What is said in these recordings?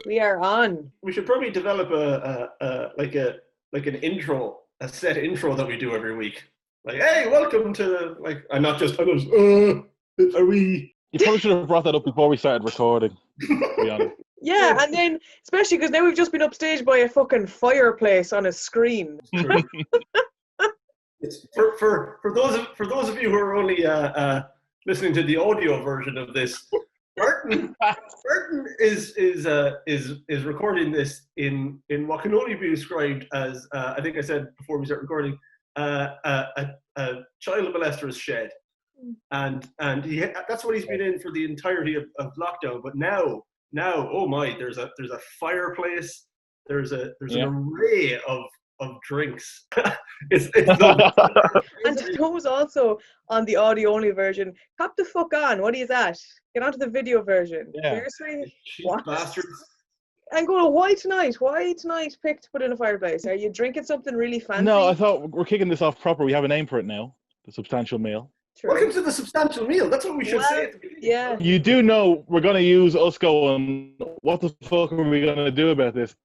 We are on. We should probably develop an intro, a set intro that we do every week. Like, hey, welcome to I'm not just are we? You probably should have brought that up before we started recording, to be honest. Yeah, and then especially because now we've just been upstaged by a fucking fireplace on a screen. It's for those of you who are only listening to the audio version of this. Martin is recording this in what can only be described as I think I said before we start recording a child molester's shed, and that's what he's been in for the entirety of lockdown. But now oh my, there's a fireplace, there's an array of drinks. it's And those also on the audio only version. Cop the fuck on. What is that? Get onto the video version. Yeah. Seriously? What? Bastards. Angola, why tonight? Why tonight pick to put in a fireplace? Are you drinking something really fancy? No, I thought we're kicking this off proper. We have a name for it now. The substantial meal. True. Welcome to the substantial meal. That's what we should say at the beginning. Yeah. You do know we're going to use us going, what the fuck are we going to do about this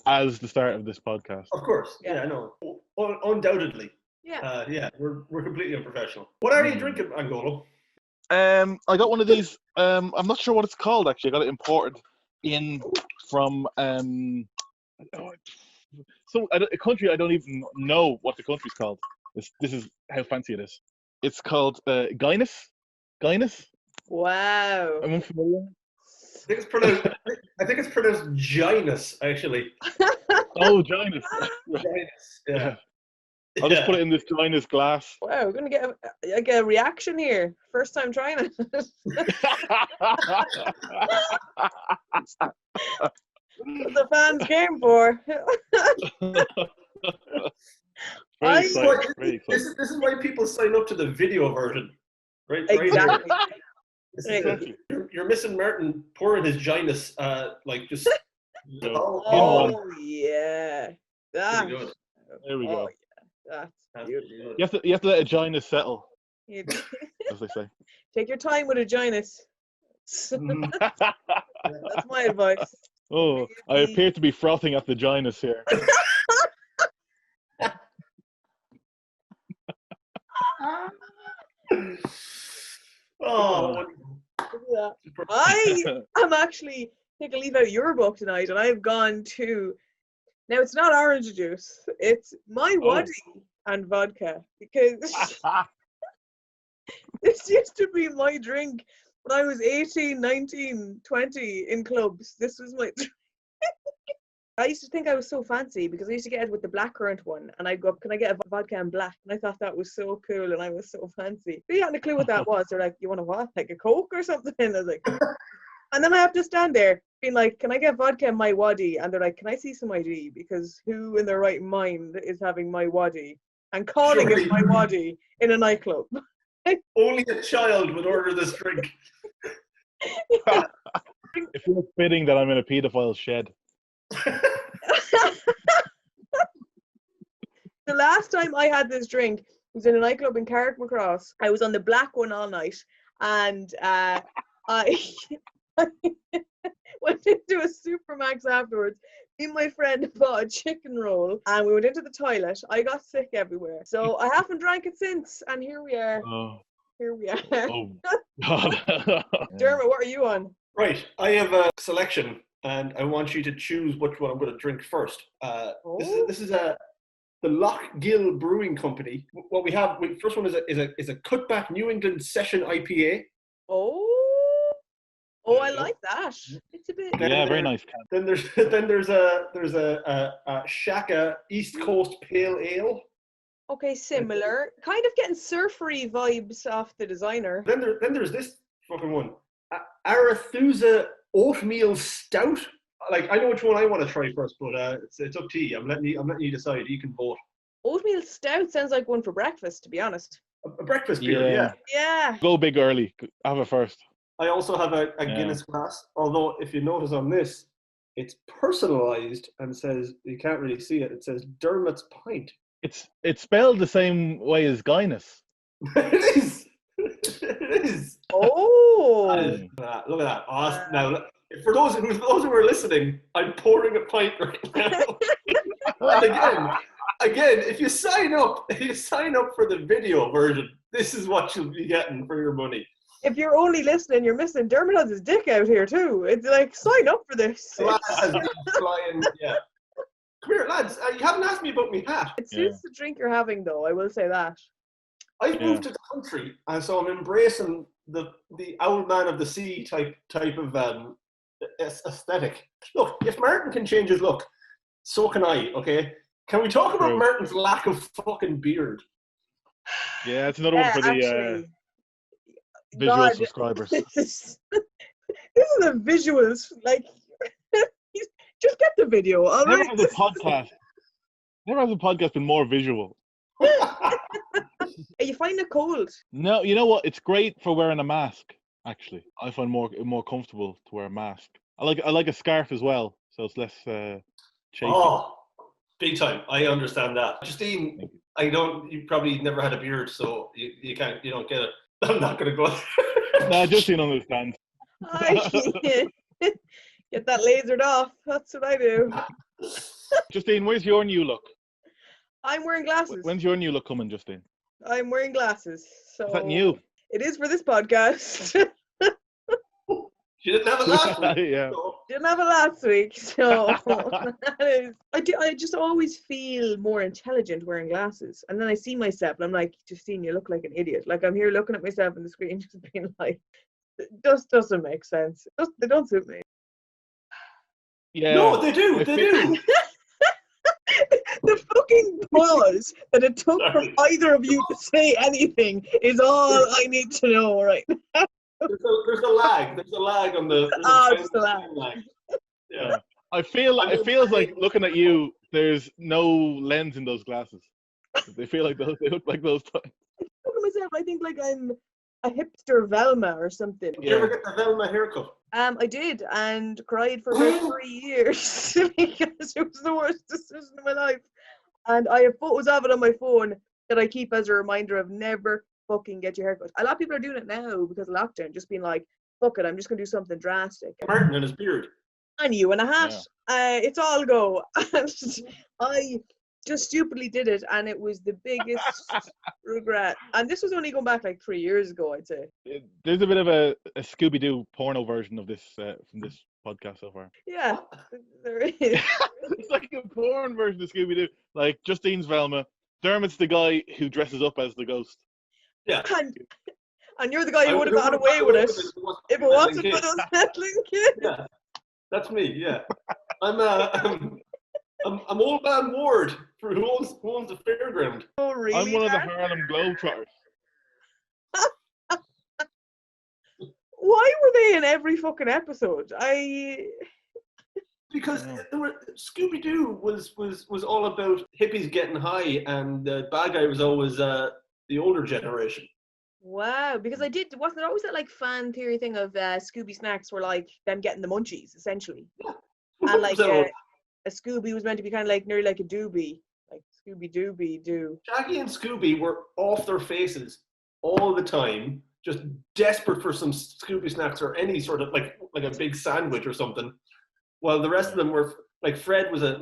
as the start of this podcast? Of course. Yeah, I know. Undoubtedly. Yeah. We're completely unprofessional. What are you drinking, Angola? I got one of these. I'm not sure what it's called actually. I got it imported in from a country I don't even know what the country's called. This is how fancy it is. It's called guinness. Guinness. Wow. I'm unfamiliar. I think it's pronounced Ginus, actually. Oh, Ginus. Ginus, yeah. I'll just put it in this Ginus glass. Wow, we're going to get a reaction here. First time trying it. What the fans came for. Very exciting. This is why people sign up to the video version. Right? Exactly. Exactly. You're missing Martin pouring his Ginus, just... Oh, yeah. Pretty good. There we go. Yeah. That's beautiful. You have to let a Ginus settle, As they say. Take your time with a Ginus. That's my advice. Oh, I appear to be frothing at the Ginus here. Oh, Yeah. I am actually taking a leave out of your book tonight, and I've gone to. Now it's not orange juice; it's my waddy and vodka, because this used to be my drink when I was 18, 19, 20 in clubs. This was my drink. I used to think I was so fancy because I used to get it with the blackcurrant one, and I'd go up, can I get a vodka and black? And I thought that was so cool, and I was so fancy. They hadn't a clue what that was. They're like, you want a what? Like a Coke or something? And I was like, and then I have to stand there being like, can I get vodka and my waddy? And they're like, can I see some ID? Because who in their right mind is having my waddy and calling it my waddy in a nightclub? only a child would order this drink. It feels fitting that I'm in a paedophile's shed. The last time I had this drink was in a nightclub in Carrickmacross. I was on the black one all night, and I went into a Supermax afterwards. Me and my friend bought a chicken roll, and we went into the toilet. I got sick everywhere, so I haven't drank it since, and here we are. Here we are. Oh, God. Dermot, what are you on? Right, I have a selection, and I want you to choose which one I'm going to drink first. This is the Lochgill Brewing Company. What we have, first one is a cutback New England Session IPA. Oh, I like that. It's a bit. Yeah, very nice. Then there's a Shaka East Coast Pale Ale. Okay, similar. Kind of getting surfery vibes off the designer. Then there's this fucking one, Arethusa Oatmeal Stout. Like, I know which one I want to try first, but it's up to you. I'm letting you decide. You can vote. Oatmeal stout sounds like one for breakfast, to be honest. A breakfast beer, yeah. Yeah. Go big early. Have it first. I also have a Guinness glass, although if you notice on this, it's personalised and says, you can't really see it, it says Dermot's Pint. It's spelled the same way as Guinness. It is! It is. Oh. Look at that. Oh, now, for those who are listening, I'm pouring a pint right now. And again, if you sign up for the video version, this is what you'll be getting for your money. If you're only listening, you're missing. Dermot has his dick out here too. It's like, sign up for this. The lad has been flying. Yeah. Come here, lads. You haven't asked me about my hat. It suits the drink you're having, though. I will say that. I've moved to the country, and so I'm embracing the owl man of the sea type of aesthetic. Look, if Martin can change his look, so can I. Okay, can we talk about Martin's lack of fucking beard? Yeah, it's another one for the visual subscribers. This is the visuals. Like, just get the video. All Never right? has a podcast been more visual. You find it cold? No, you know what? It's great for wearing a mask. Actually, I find more comfortable to wear a mask. I like a scarf as well, so it's less chafy. Oh, big time! I understand that, Justine. You probably never had a beard, so you don't get it. I'm not gonna go. No, Justine understands. Get that lasered off. That's what I do. Justine, where's your new look? I'm wearing glasses. When's your new look coming, Justine? I'm wearing glasses. So is that new? It is for this podcast. She didn't have it last week. Yeah. Didn't have it last week, so I just always feel more intelligent wearing glasses. And then I see myself and I'm like, Justine, you look like an idiot. Like, I'm here looking at myself in the screen just being like, this doesn't make sense. They don't suit me. Yeah. No, they do. They do. The fucking pause that it took from either of you to say anything is all I need to know right now. There's a lag. There's a lag on the. Just a lag. Yeah. It feels like looking at you. There's no lens in those glasses. They feel like those. They look like those times. Look at myself. I think like I'm a hipster Velma or something. Did you ever get the Velma haircut? I did, and cried for about 3 years because it was the worst decision of my life. And I have photos of it on my phone that I keep as a reminder of never fucking get your haircut. A lot of people are doing it now because of lockdown, just being like, fuck it, I'm just going to do something drastic. Martin and his beard. And you and a hat. Yeah. It's all go. And I just stupidly did it, and it was the biggest regret. And this was only going back like 3 years ago, I'd say. There's a bit of a Scooby-Doo porno version of this from this podcast so far. Yeah, there is. It's like a porn version of Scooby-Doo. Like, Justine's Velma. Dermot's the guy who dresses up as the ghost. Yeah. And you're the guy who would have got away with it if it wasn't for those meddling kids. Yeah, that's me. Yeah, I'm old man Ward who owns the fairground. Oh, really? I'm one of the Harlem Globetrotters. Why were they in every fucking episode? Because Scooby-Doo was all about hippies getting high, and the bad guy was always the older generation. Wow, because wasn't there always that like fan theory thing of Scooby snacks were like them getting the munchies, essentially? Yeah. And like a Scooby was meant to be kind of like nearly like a doobie, like Scooby-Dooby-Doo. Shaggy and Scooby were off their faces all the time, just desperate for some Scooby snacks or any sort of like a big sandwich or something. While the rest of them were like Fred was a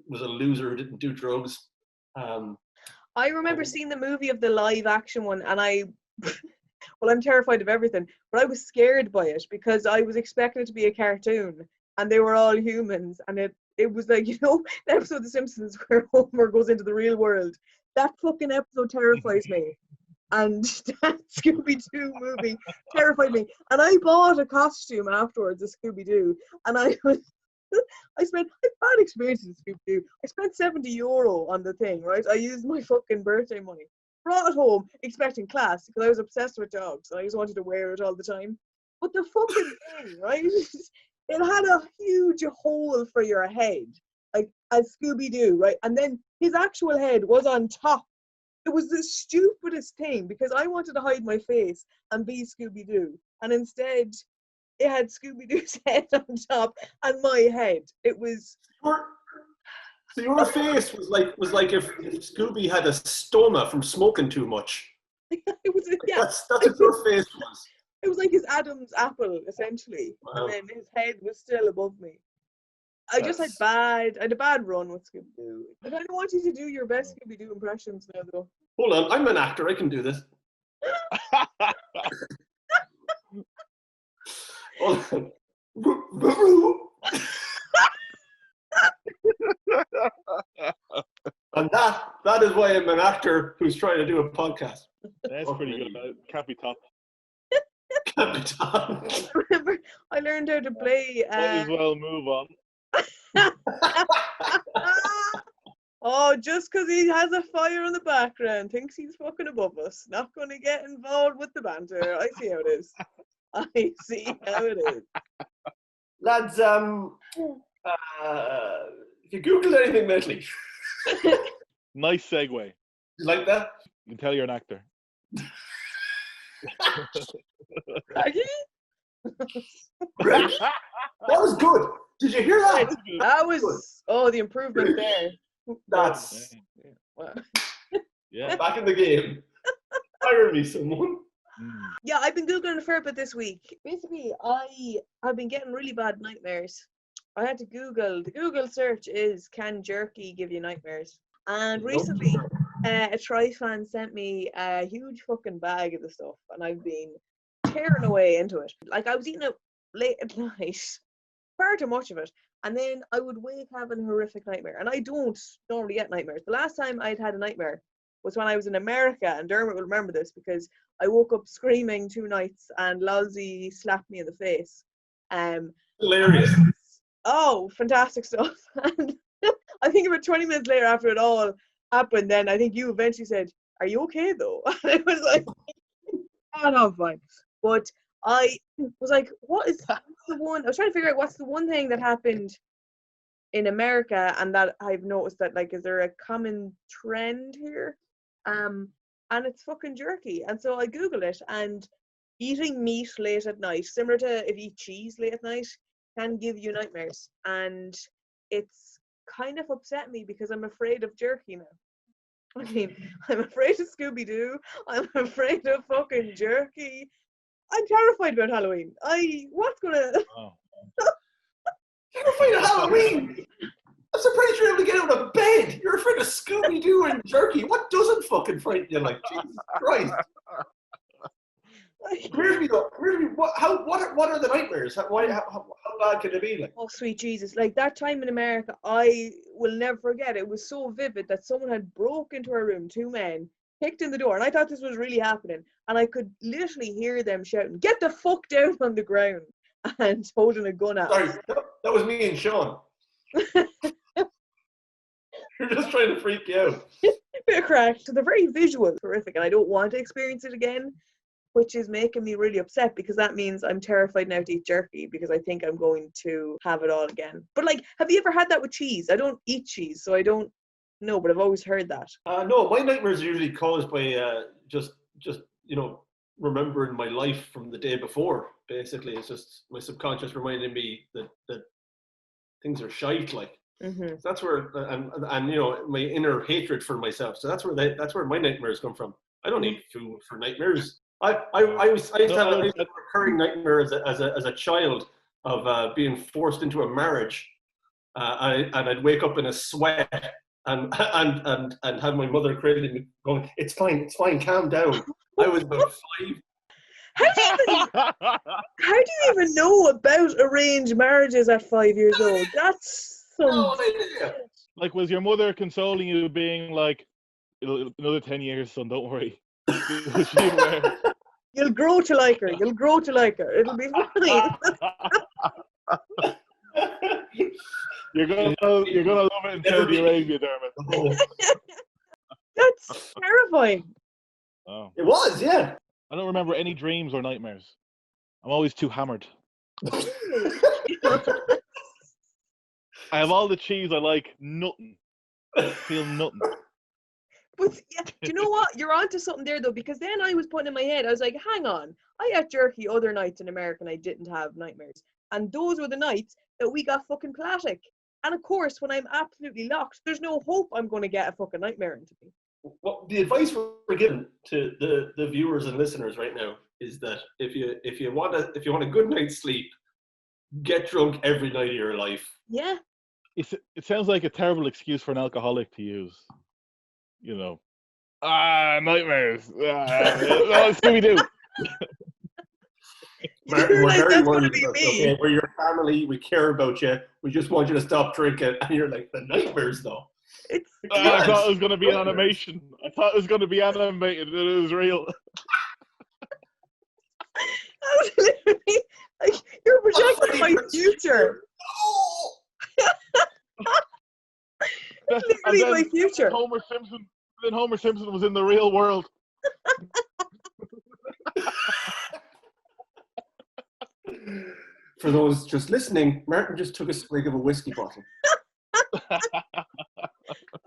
loser who didn't do drugs. I remember seeing the movie of the live action one, and I'm terrified of everything, but I was scared by it because I was expecting it to be a cartoon, and they were all humans, and it was like, you know, the episode of The Simpsons where Homer goes into the real world. That fucking episode terrifies me. And that Scooby-Doo movie terrified me. And I bought a costume afterwards of Scooby-Doo, and I had bad experiences with Scooby-Doo. I spent €70 on the thing, right? I used my fucking birthday money. Brought it home expecting class because I was obsessed with dogs. I just wanted to wear it all the time. But the fucking thing, right? It had a huge hole for your head, like as Scooby-Doo, right? And then his actual head was on top. It was the stupidest thing because I wanted to hide my face and be Scooby-Doo. And instead, it had Scooby-Doo's head on top and my head. It was... So your face was like if Scooby had a stoma from smoking too much. It was, yeah. That's what your face was. It was like his Adam's apple, essentially, Wow. and then his head was still above me. I had a bad run with Scooby-Doo. I kind of want you to do your best Scooby-Doo impressions now, though. Hold on, I'm an actor. I can do this. Hold on. And that is why I'm an actor who's trying to do a podcast. That's pretty good. Can't be topped. Can't be done. Remember, I learned how to play. Might as well move on. Oh, just because he has a fire in the background, thinks he's fucking above us. Not going to get involved with the banter. I see how it is. I see how it is. Lads, if you Googled anything lately, Nice segue. you like that? You can tell you're an actor. Raggy? Great. That was good. Did you hear that? That was, the improvement there. That's Wow. Yeah. back in the game. Hire me, someone. Yeah, I've been Googling a fair bit this week. Basically, I've been getting really bad nightmares. I had to Google. The Google search is, can jerky give you nightmares? And recently, a Tri fan sent me a huge fucking bag of the stuff, and I've been tearing away into it. Like, I was eating it late at night, far too much of it, and then I would wake having a horrific nightmare. And I don't normally get nightmares. The last time I'd had a nightmare was when I was in America, and Dermot will remember this because I woke up screaming 2 nights and Lolsey slapped me in the face. Hilarious. Oh, fantastic stuff. And I think about 20 minutes later after it all happened, then I think you eventually said, are you okay though? And I was like, oh no, I'm fine. But I was like, what's the one? I was trying to figure out what's the one thing that happened in America and that I've noticed that, like, is there a common trend here? And it's fucking jerky. And so I Googled it, and eating meat late at night, similar to if you eat cheese late at night, can give you nightmares. And it's kind of upset me because I'm afraid of jerky now. I mean, I'm afraid of Scooby-Doo. I'm afraid of fucking jerky. I'm terrified about Halloween. What's gonna... Oh. You're afraid of Halloween? I'm surprised you're able to get out of bed. You're afraid of Scooby-Doo and jerky. What doesn't fucking frighten you? Like, Jesus Christ. Where me though? What are the nightmares? How bad can it be? Like, oh, sweet Jesus. Like, that time in America, I will never forget. It was so vivid that someone had broke into our room, 2 men, kicked in the door, and I thought this was really happening. And I could literally hear them shouting, get the fuck down on the ground, and holding a gun at sorry, us. that was me and Sean. You're just trying to freak you out. Bit of crack. So they're very visual, horrific, and I don't want to experience it again, which is making me really upset because that means I'm terrified now to eat jerky because I think I'm going to have it all again. But, like, have you ever had that with cheese? I don't eat cheese, so I don't know, but I've always heard that. No, my nightmares are usually caused by just remembering my life from the day before. Basically, it's just my subconscious reminding me that things are shite. Like, Mm-hmm. so that's where and my inner hatred for myself. So that's where my nightmares come from. I don't need food for nightmares. I used to have a recurring nightmare as a child of being forced into a marriage, and I'd wake up in a sweat and have my mother cradling me, going, "It's fine, calm down." I was about 5. How do you even know about arranged marriages at 5 years old? That's some... No idea. Like, was your mother consoling you, being like, another 10 years, son, don't worry? Was she aware? You'll grow to like her. It'll be fine. You're gonna love it in Saudi Arabia, Dermot. That's terrifying. Oh. It was, yeah. I don't remember any dreams or nightmares. I'm always too hammered. I have all the cheese I like, nothing. Feel nothing. But yeah, do you know what? You're onto something there though, because then I was putting in my head, I was like, hang on, I ate jerky other nights in America and I didn't have nightmares. And those were the nights that we got fucking platic. And of course, when I'm absolutely locked, there's no hope I'm going to get a fucking nightmare into me. what the advice we're giving to the viewers and listeners right now is that if you want a good night's sleep, get drunk every night of your life. Yeah. It sounds like a terrible excuse for an alcoholic to use. You know, nightmares. Scooby-Doo. Martin, we're Like, very that's gonna worried be about me. you. Okay, we're your family. We care about you. We just want you to stop drinking. And you're like, the nightmares, though. It's I thought it was going to be animation. I thought it was going to be animated. It was real. I was literally like, you're projecting my future. Oh! Literally my future. Homer Simpson was in the real world. For those just listening, Martin just took a swig of a whiskey bottle.